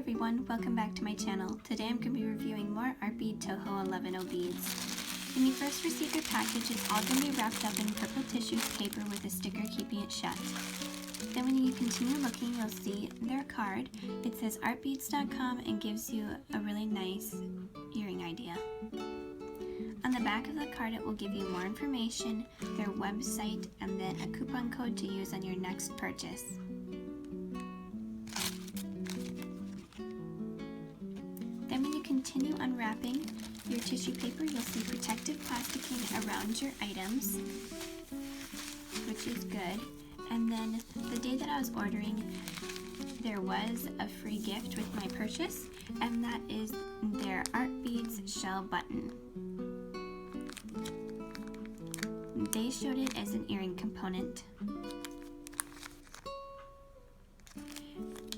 everyone, welcome back to my channel. Today I'm going to be reviewing more Artbeads TOHO beads. When you first receive your package, it's all going to be wrapped up in purple tissue paper with a sticker keeping it shut. Then when you continue looking, you'll see their card. It says artbeads.com and gives you a really nice earring idea. On the back of the card, it will give you more information, their website, and then a coupon code to use on your next purchase. Then when you continue unwrapping your tissue paper, you'll see protective plasticing around your items, which is good. And then the day that I was ordering, there was a free gift with my purchase, and that is their Artbeads shell button. They showed it as an earring component.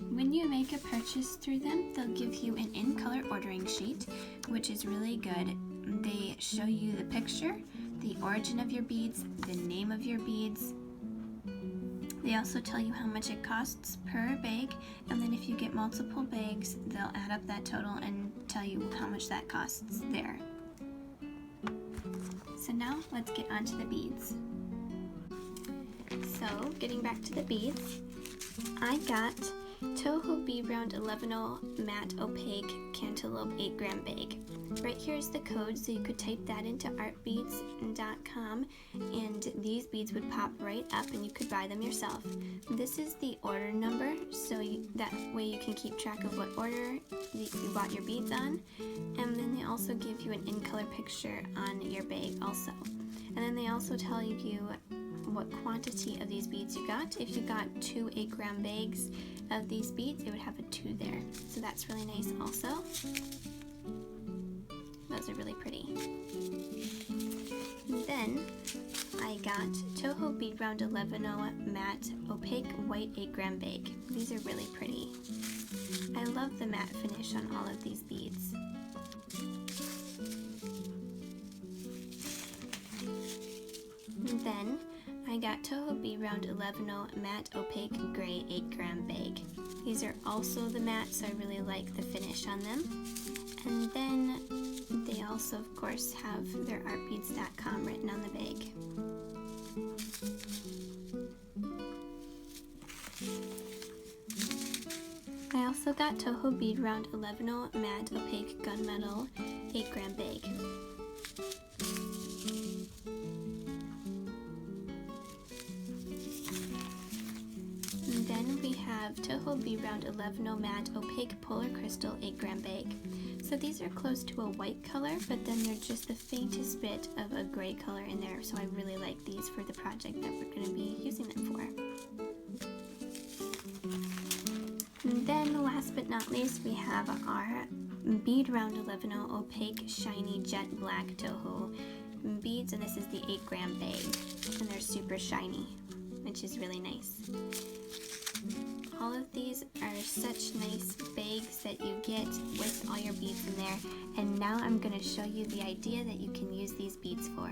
When you make a purchase through them, they'll give you an in-color ordering sheet, which is really good. They show you the picture, the origin of your beads, the name of your beads. They also tell you how much it costs per bag, and then if you get multiple bags, they'll add up that total and tell you how much that costs there. So now let's get on to the beads. So getting back to the beads, I got TOHO Bead Round 11-0 Matte Opaque Cantaloupe 8-gram bag. Right here is the code, so you could type that into artbeads.com and these beads would pop right up and you could buy them yourself. This is the order number, so that way you can keep track of what order you bought your beads on. And then they also give you an in-color picture on your bag also. And then they also tell you what quantity of these beads you got. If you got 2 8-gram bags of these beads, it would have a 2 there. So that's really nice also. Those are really pretty. And then I got TOHO Bead Round 11-0 Matte Opaque White 8-gram bag. These are really pretty. I love the matte finish on all of these beads. And then I got TOHO Bead Round 11-0 Matte Opaque Gray 8-gram bag. These are also the matte, so I really like the finish on them. And then they also, of course, have their artbeads.com written on the bag. I also got TOHO Bead Round 11-0 Matte Opaque Gunmetal 8-gram bag. Then we have TOHO Bead Round 11-0 Matte Opaque Polar Crystal 8-gram bag. So these are close to a white color, but then they're just the faintest bit of a gray color in there, so I really like these for the project that we're going to be using them for. And then last but not least, we have our Bead Round 11-0 Opaque Shiny Jet Black TOHO beads, and this is the 8-gram bag, and they're super shiny, which is really nice. All of these are such nice bags that you get with all your beads in there, and now I'm going to show you the idea that you can use these beads for.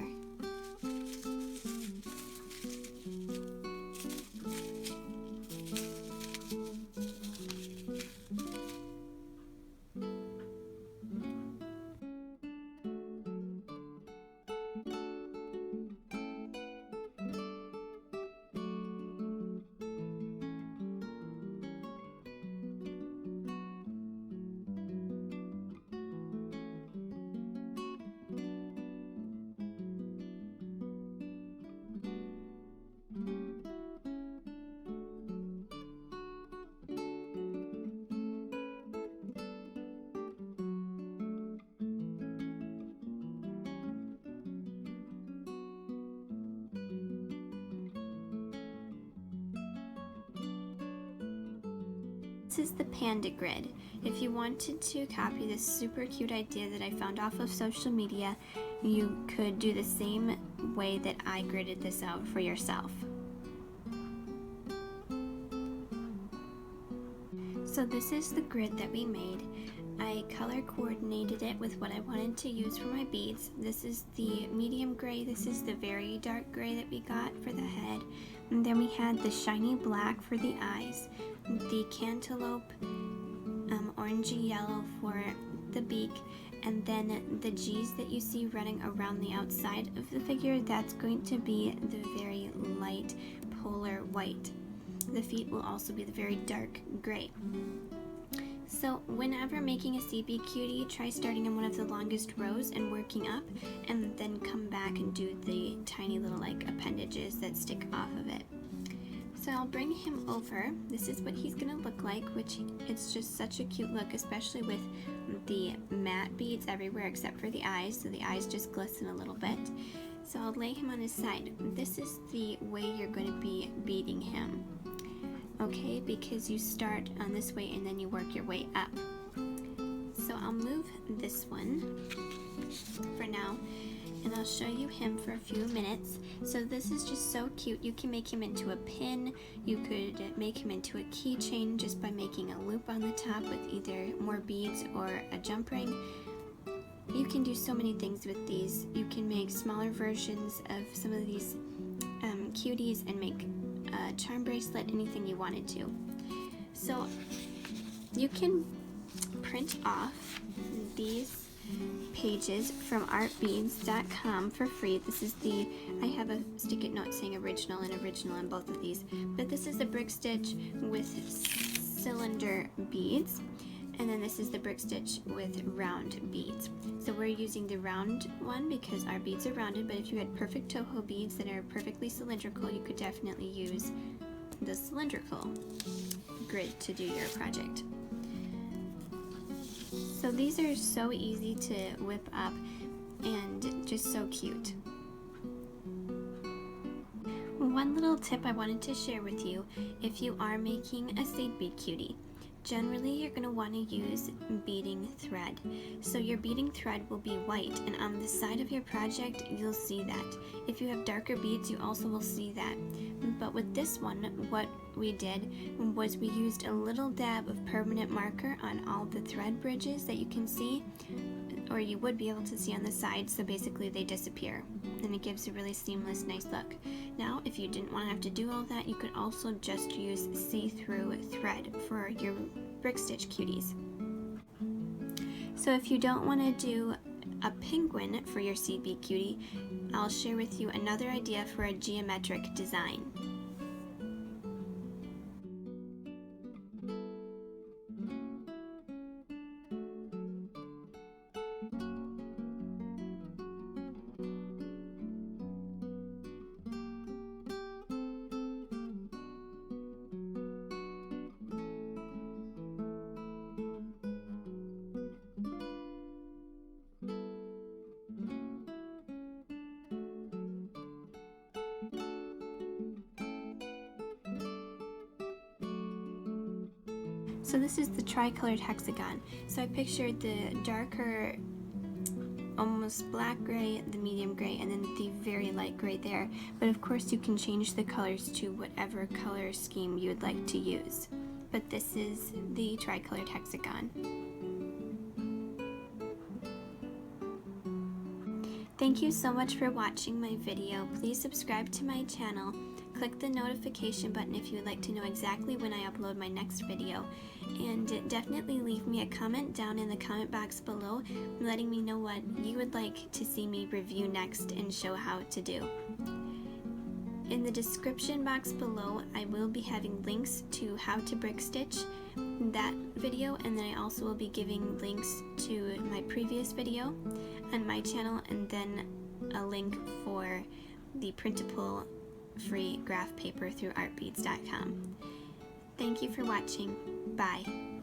This is the Panda Grid. If you wanted to copy this super cute idea that I found off of social media, you could do the same way that I gridded this out for yourself. So this is the grid that we made. I color coordinated it with what I wanted to use for my beads. This is the medium gray, this is the very dark gray that we got for the head, and then we had the shiny black for the eyes, the cantaloupe orangey yellow for the beak, and then the G's that you see running around the outside of the figure, that's going to be the very light polar white. The feet will also be the very dark gray. So whenever making a CB cutie, try starting in one of the longest rows and working up, and then come back and do the tiny little like appendages that stick off of it. So I'll bring him over. This is what he's gonna look like, which it's just such a cute look, especially with the matte beads everywhere except for the eyes, so the eyes just glisten a little bit. So I'll lay him on his side. This is the way you're going to be beading him, okay, because you start on this way and then you work your way up. So I'll move this one for now, and I'll show you him for a few minutes. So this is just so cute. You can make him into a pin. You could make him into a keychain just by making a loop on the top with either more beads or a jump ring. You can do so many things with these. You can make smaller versions of some of these cuties and make a charm bracelet, anything you wanted to. So you can print off these pages from artbeads.com for free. This is I have a stick-it note saying original and original on both of these, but this is the brick stitch with cylinder beads, and then this is the brick stitch with round beads. So we're using the round one because our beads are rounded, but if you had perfect Toho beads that are perfectly cylindrical, you could definitely use the cylindrical grid to do your project. So these are so easy to whip up and just so cute. One little tip I wanted to share with you, if you are making a seed bead cutie, generally you're going to want to use beading thread. So your beading thread will be white, and on the side of your project you'll see that. If you have darker beads, you also will see that. But with this one, what we did was we used a little dab of permanent marker on all the thread bridges that you can see, or you would be able to see on the side, so basically they disappear, and it gives a really seamless, nice look. Now, if you didn't want to have to do all that, you could also just use see-through thread for your brick stitch cuties. So if you don't want to do a penguin for your seed bead cutie, I'll share with you another idea for a geometric design. So this is the tricolored hexagon. So I pictured the darker, almost black gray, the medium gray, and then the very light gray there. But of course you can change the colors to whatever color scheme you would like to use. But this is the tricolored hexagon. Thank you so much for watching my video. Please subscribe to my channel. Click the notification button if you would like to know exactly when I upload my next video. And definitely leave me a comment down in the comment box below, letting me know what you would like to see me review next and show how to do. In the description box below, I will be having links to how to brick stitch that video, and then I also will be giving links to my previous video on my channel, and then a link for the printable free graph paper through artbeads.com. Thank you for watching. Bye.